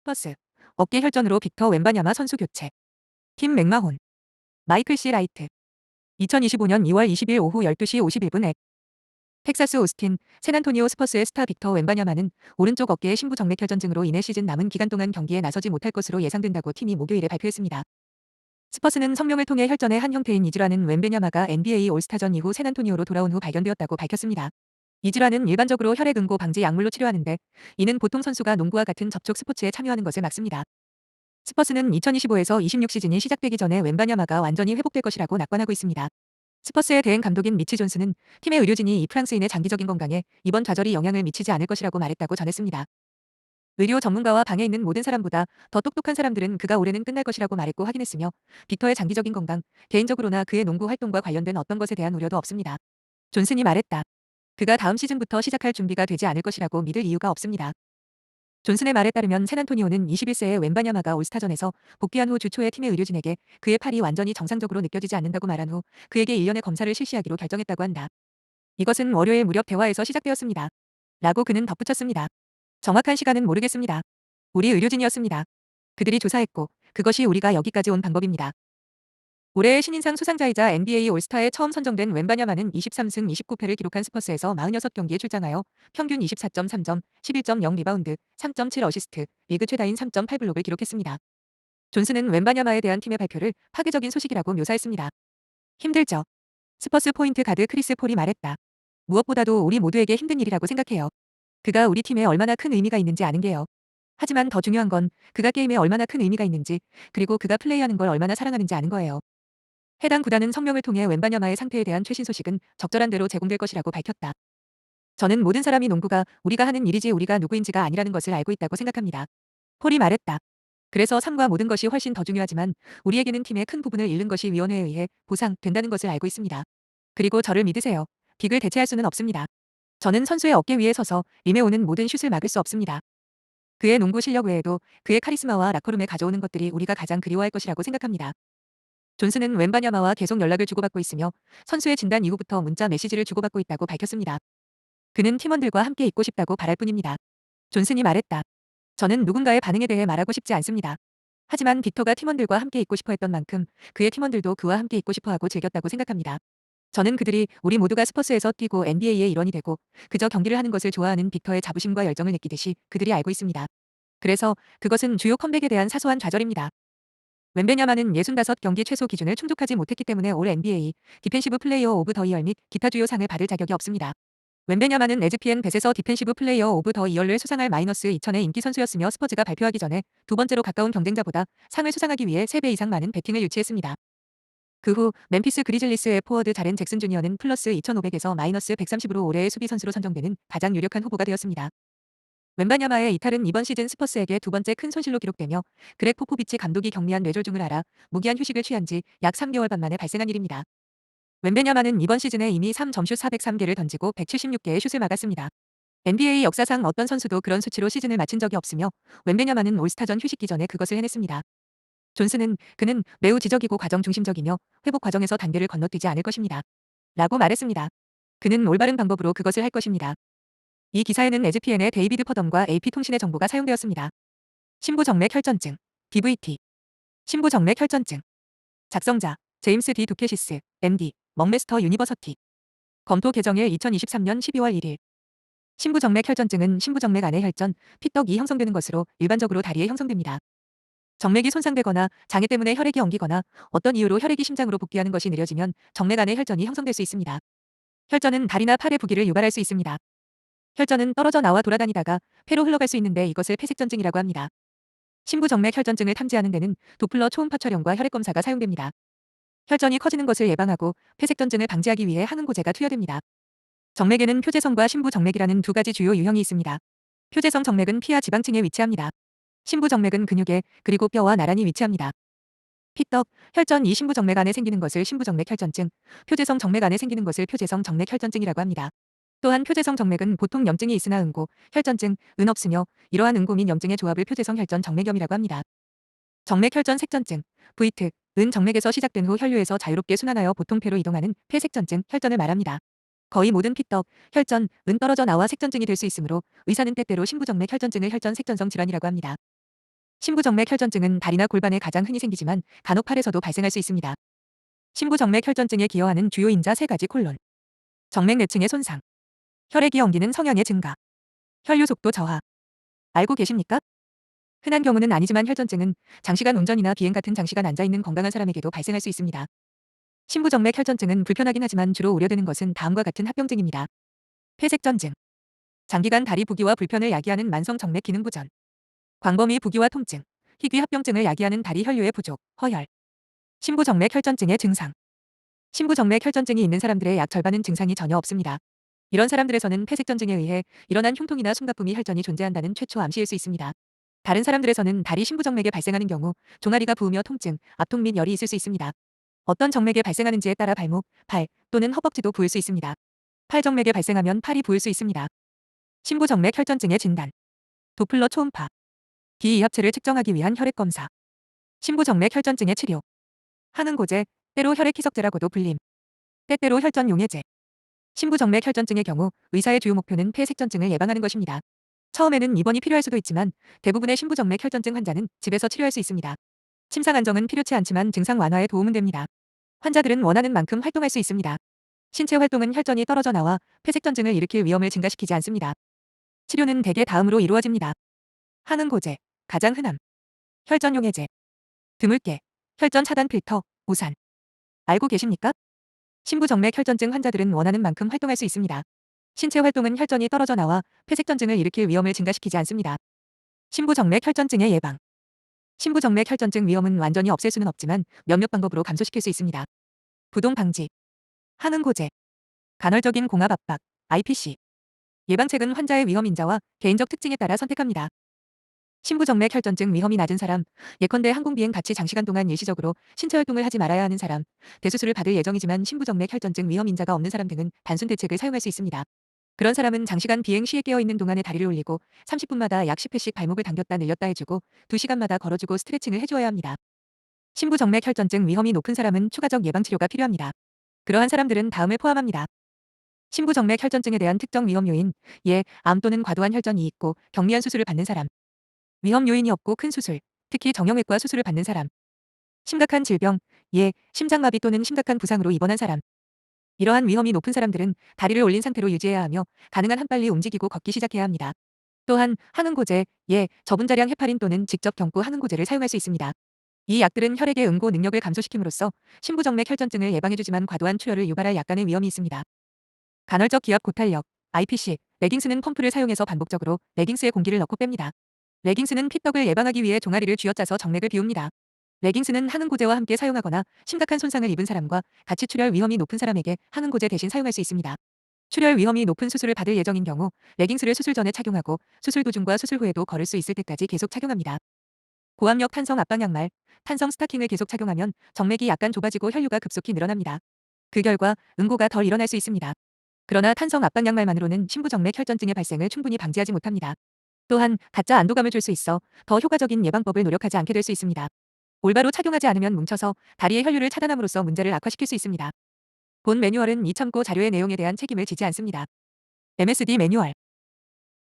버스. 어깨 혈전으로 빅터 웬바냐마 선수 교체. 팀 맥마혼. 마이클 씨 라이트. 2025년 2월 20일 오후 12시 51분 앱. 텍사스 오스틴, 샌안토니오 스퍼스의 스타 빅터 웬바냐마는 오른쪽 어깨의 심부 정맥 혈전증으로 인해 시즌 남은 기간 동안 경기에 나서지 못할 것으로 예상된다고 팀이 목요일에 발표했습니다. 스퍼스는 성명을 통해 혈전의 한 형태인 이질환은 웬베냐마가 NBA 올스타전 이후 샌안토니오로 돌아온 후 발견되었다고 밝혔습니다. 이질환은 일반적으로 혈액 응고 방지 약물로 치료하는데, 이는 보통 선수가 농구와 같은 접촉 스포츠에 참여하는 것을 막습니다. 스퍼스는 2025에서 26 시즌이 시작되기 전에 웬바냐마가 완전히 회복될 것이라고 낙관하고 있습니다. 스퍼스의 대행 감독인 미치 존스는 팀의 의료진이 이 프랑스인의 장기적인 건강에 이번 좌절이 영향을 미치지 않을 것이라고 말했다고 전했습니다. 의료 전문가와 방에 있는 모든 사람보다 더 똑똑한 사람들은 그가 올해는 끝날 것이라고 말했고 확인했으며, 빅터의 장기적인 건강, 개인적으로나 그의 농구 활동과 관련된 어떤 것에 대한 우려도 없습니다. 존슨이 말했다. 그가 다음 시즌부터 시작할 준비가 되지 않을 것이라고 믿을 이유가 없습니다. 존슨의 말에 따르면 샌안토니오는 21세의 웬바냐마가 올스타전에서 복귀한 후 주 초에 팀의 의료진에게 그의 팔이 완전히 정상적으로 느껴지지 않는다고 말한 후 그에게 일련의 검사를 실시하기로 결정했다고 한다. 이것은 월요일 무렵 대화에서 시작되었습니다. 라고 그는 덧붙였습니다. 정확한 시간은 모르겠습니다. 우리 의료진이었습니다. 그들이 조사했고 그것이 우리가 여기까지 온 방법입니다. 올해의 신인상 수상자이자 NBA 올스타에 처음 선정된 웬바냐마는 23승 29패를 기록한 스퍼스에서 46경기에 출장하여 평균 24.3점, 11.0 리바운드, 3.7 어시스트, 리그 최다인 3.8 블록을 기록했습니다. 존슨은 웬바냐마에 대한 팀의 발표를 파괴적인 소식이라고 묘사했습니다. 힘들죠. 스퍼스 포인트 가드 크리스 폴이 말했다. 무엇보다도 우리 모두에게 힘든 일이라고 생각해요. 그가 우리 팀에 얼마나 큰 의미가 있는지 아는 게요. 하지만 더 중요한 건 그가 게임에 얼마나 큰 의미가 있는지, 그리고 그가 플레이하는 걸 얼마나 사랑하는지 아는 거예요. 해당 구단은 성명을 통해 웬바냐마의 상태에 대한 최신 소식은 적절한 대로 제공될 것이라고 밝혔다. 저는 모든 사람이 농구가 우리가 하는 일이지 우리가 누구인지가 아니라는 것을 알고 있다고 생각합니다. 폴이 말했다. 그래서 삶과 모든 것이 훨씬 더 중요하지만 우리에게는 팀의 큰 부분을 잃는 것이 위원회에 의해 보상된다는 것을 알고 있습니다. 그리고 저를 믿으세요. 빅을 대체할 수는 없습니다. 저는 선수의 어깨 위에 서서 림에 오는 모든 슛을 막을 수 없습니다. 그의 농구 실력 외에도 그의 카리스마와 라커룸에 가져오는 것들이 우리가 가장 그리워할 것이라고 생각합니다. 존슨은 웬바냐마와 계속 연락을 주고받고 있으며 선수의 진단 이후부터 문자 메시지를 주고받고 있다고 밝혔습니다. 그는 팀원들과 함께 있고 싶다고 바랄 뿐입니다. 존슨이 말했다. 저는 누군가의 반응에 대해 말하고 싶지 않습니다. 하지만 빅터가 팀원들과 함께 있고 싶어 했던 만큼 그의 팀원들도 그와 함께 있고 싶어하고 즐겼다고 생각합니다. 저는 그들이 우리 모두가 스퍼스에서 뛰고 NBA의 일원이 되고 그저 경기를 하는 것을 좋아하는 빅터의 자부심과 열정을 느끼듯이 그들이 알고 있습니다. 그래서 그것은 주요 컴백에 대한 사소한 좌절입니다. 웬베냐마는 65경기 최소 기준을 충족하지 못했기 때문에 올 NBA 디펜시브 플레이어 오브 더 이얼 및 기타 주요 상을 받을 자격이 없습니다. 웬베냐마는 에즈피엔 벳에서 디펜시브 플레이어 오브 더 이얼을 수상할 -2000의 인기 선수였으며 스퍼즈가 발표하기 전에 두 번째로 가까운 경쟁자보다 상을 수상하기 위해 3배 이상 많은 베팅을 유치했습니다. 그 후 멤피스 그리즐리스의 포워드 자렌 잭슨 주니어는 플러스 2500에서 -130으로 올해의 수비 선수로 선정되는 가장 유력한 후보가 되었습니다. 웬바냐마의 이탈은 이번 시즌 스퍼스에게 두 번째 큰 손실로 기록되며 그렉 포포비치 감독이 경미한 뇌졸중을 알아 무기한 휴식을 취한 지 약 3개월 반 만에 발생한 일입니다. 웬베냐마는 이번 시즌에 이미 3점슛 403개를 던지고 176개의 슛을 막았습니다. NBA 역사상 어떤 선수도 그런 수치로 시즌을 마친 적이 없으며 웬베냐마는 올스타전 휴식기 전에 그것을 해냈습니다. 존슨은 그는 매우 지적이고 과정 중심적이며 회복 과정에서 단계를 건너뛰지 않을 것입니다. 라고 말했습니다. 그는 올바른 방법으로 그것을 할 것입니다. 이 기사에는 에즈피엔의 데이비드 퍼덤과 AP통신의 정보가 사용되었습니다. 심부정맥 혈전증, DVT. 심부정맥 혈전증. 작성자, 제임스 D. 두케시스, MD, 먹메스터 유니버서티. 검토 개정일 2023년 12월 1일. 심부정맥 혈전증은 심부정맥 안의 혈전, 피떡이 형성되는 것으로 일반적으로 다리에 형성됩니다. 정맥이 손상되거나 장애 때문에 혈액이 엉기거나 어떤 이유로 혈액이 심장으로 복귀하는 것이 느려지면 정맥 안에 혈전이 형성될 수 있습니다. 혈전은 다리나 팔의 부기를 유발할 수 있습니다. 혈전은 떨어져 나와 돌아다니다가 폐로 흘러갈 수 있는데 이것을 폐색전증이라고 합니다. 심부정맥 혈전증을 탐지하는 데는 도플러 초음파 촬영과 혈액 검사가 사용됩니다. 혈전이 커지는 것을 예방하고 폐색전증을 방지하기 위해 항응고제가 투여됩니다. 정맥에는 표재성과 심부정맥이라는 두 가지 주요 유형이 있습니다. 표재성 정맥은 피하 지방층에 위치합니다. 심부정맥은 근육에 그리고 뼈와 나란히 위치합니다. 피떡, 혈전 이 심부정맥 안에 생기는 것을 심부정맥 혈전증, 표재성 정맥 안에 생기는 것을 표재성 정맥 혈전증이라고 합니다. 또한 표재성 정맥은 보통 염증이 있으나 응고, 혈전증, 은 없으며 이러한 응고 및 염증의 조합을 표재성 혈전 정맥염이라고 합니다. 정맥 혈전 색전증, 브이트, 은 정맥에서 시작된 후 혈류에서 자유롭게 순환하여 보통 폐로 이동하는 폐색전증, 혈전을 말합니다. 거의 모든 피떡, 혈전, 은 떨어져 나와 색전증이 될 수 있으므로 의사는 때때로 심부정맥 혈전증을 혈전 색전성 질환이라고 합니다. 심부정맥 혈전증은 다리나 골반에 가장 흔히 생기지만 간혹 팔에서도 발생할 수 있습니다. 심부정맥 혈전증에 기여하는 주요 인자 3가지 콜론. 정맥 내층의 손상. 혈액이 엉기는 성향의 증가. 혈류 속도 저하. 알고 계십니까? 흔한 경우는 아니지만 혈전증은 장시간 운전이나 비행 같은 장시간 앉아있는 건강한 사람에게도 발생할 수 있습니다. 심부정맥 혈전증은 불편하긴 하지만 주로 우려되는 것은 다음과 같은 합병증입니다. 폐색전증. 장기간 다리 부기와 불편을 야기하는 만성 정맥 기능 부전. 광범위 부기와 통증, 희귀 합병증을 야기하는 다리 혈류의 부족, 허혈. 심부정맥 혈전증의 증상. 심부정맥 혈전증이 있는 사람들의 약 절반은 증상이 전혀 없습니다. 이런 사람들에서는 폐색전증에 의해 일어난 흉통이나 숨가쁨이 혈전이 존재한다는 최초 암시일 수 있습니다. 다른 사람들에서는 다리 심부정맥에 발생하는 경우 종아리가 부으며 통증, 압통 및 열이 있을 수 있습니다. 어떤 정맥에 발생하는지에 따라 발목, 발 또는 허벅지도 부을 수 있습니다. 팔정맥에 발생하면 팔이 부을 수 있습니다. 심부정맥 혈전증의 진단. 도플러 초음파. 비이합체를 측정하기 위한 혈액검사. 심부정맥 혈전증의 치료. 항응고제, 때로 혈액희석제라고도 불림. 때때로 혈전용해제. 심부정맥 혈전증의 경우 의사의 주요 목표는 폐색전증을 예방하는 것입니다. 처음에는 입원이 필요할 수도 있지만 대부분의 심부정맥 혈전증 환자는 집에서 치료할 수 있습니다. 침상 안정은 필요치 않지만 증상 완화에 도움은 됩니다. 환자들은 원하는 만큼 활동할 수 있습니다. 신체 활동은 혈전이 떨어져 나와 폐색전증을 일으킬 위험을 증가시키지 않습니다. 치료는 대개 다음으로 이루어집니다. 항응고제, 가장 흔함. 혈전용해제. 드물게, 혈전 차단 필터, 우산. 알고 계십니까? 심부정맥 혈전증 환자들은 원하는 만큼 활동할 수 있습니다. 신체 활동은 혈전이 떨어져 나와 폐색전증을 일으킬 위험을 증가시키지 않습니다. 심부정맥 혈전증의 예방. 심부정맥 혈전증 위험은 완전히 없앨 수는 없지만 몇몇 방법으로 감소시킬 수 있습니다. 부동 방지. 항응고제. 간헐적인 공압 압박, IPC. 예방책은 환자의 위험 인자와 개인적 특징에 따라 선택합니다. 심부정맥 혈전증 위험이 낮은 사람, 예컨대 항공비행 같이 장시간 동안 일시적으로 신체 활동을 하지 말아야 하는 사람, 대수술을 받을 예정이지만 심부정맥 혈전증 위험 인자가 없는 사람 등은 단순 대책을 사용할 수 있습니다. 그런 사람은 장시간 비행 시에 깨어있는 동안에 다리를 올리고 30분마다 약 10회씩 발목을 당겼다 늘렸다 해주고 2시간마다 걸어주고 스트레칭을 해주어야 합니다. 심부정맥 혈전증 위험이 높은 사람은 추가적 예방치료가 필요합니다. 그러한 사람들은 다음을 포함합니다. 심부정맥 혈전증에 대한 특정 위험 요인, 예, 암 또는 과도한 혈전이 있고 경미한 수술을 받는 사람. 위험 요인이 없고 큰 수술, 특히 정형외과 수술을 받는 사람. 심각한 질병, 예, 심장마비 또는 심각한 부상으로 입원한 사람. 이러한 위험이 높은 사람들은 다리를 올린 상태로 유지해야 하며 가능한 한 빨리 움직이고 걷기 시작해야 합니다. 또한 항응고제, 예, 저분자량 헤파린 또는 직접 경구 항응고제를 사용할 수 있습니다. 이 약들은 혈액의 응고 능력을 감소시킴으로써 심부정맥 혈전증을 예방해주지만 과도한 출혈을 유발할 약간의 위험이 있습니다. 간헐적 기압 고탄력, IPC, 레깅스는 펌프를 사용해서 반복적으로 레깅스에 공기를 넣고 뺍니다. 레깅스는 핏떡을 예방하기 위해 종아리를 쥐어짜서 정맥을 비웁니다. 레깅스는 항응고제와 함께 사용하거나 심각한 손상을 입은 사람과 같이 출혈 위험이 높은 사람에게 항응고제 대신 사용할 수 있습니다. 출혈 위험이 높은 수술을 받을 예정인 경우 레깅스를 수술 전에 착용하고 수술 도중과 수술 후에도 걸을 수 있을 때까지 계속 착용합니다. 고압력 탄성 압박 양말, 탄성 스타킹을 계속 착용하면 정맥이 약간 좁아지고 혈류가 급속히 늘어납니다. 그 결과 응고가 덜 일어날 수 있습니다. 그러나 탄성 압박 양말만으로는 심부정맥 혈전증의 발생을 충분히 방지하지 못합니다. 또한 가짜 안도감을 줄 수 있어 더 효과적인 예방법을 노력하지 않게 될 수 있습니다. 올바로 착용하지 않으면 뭉쳐서 다리의 혈류를 차단함으로써 문제를 악화시킬 수 있습니다. 본 매뉴얼은 이 참고 자료의 내용에 대한 책임을 지지 않습니다. MSD 매뉴얼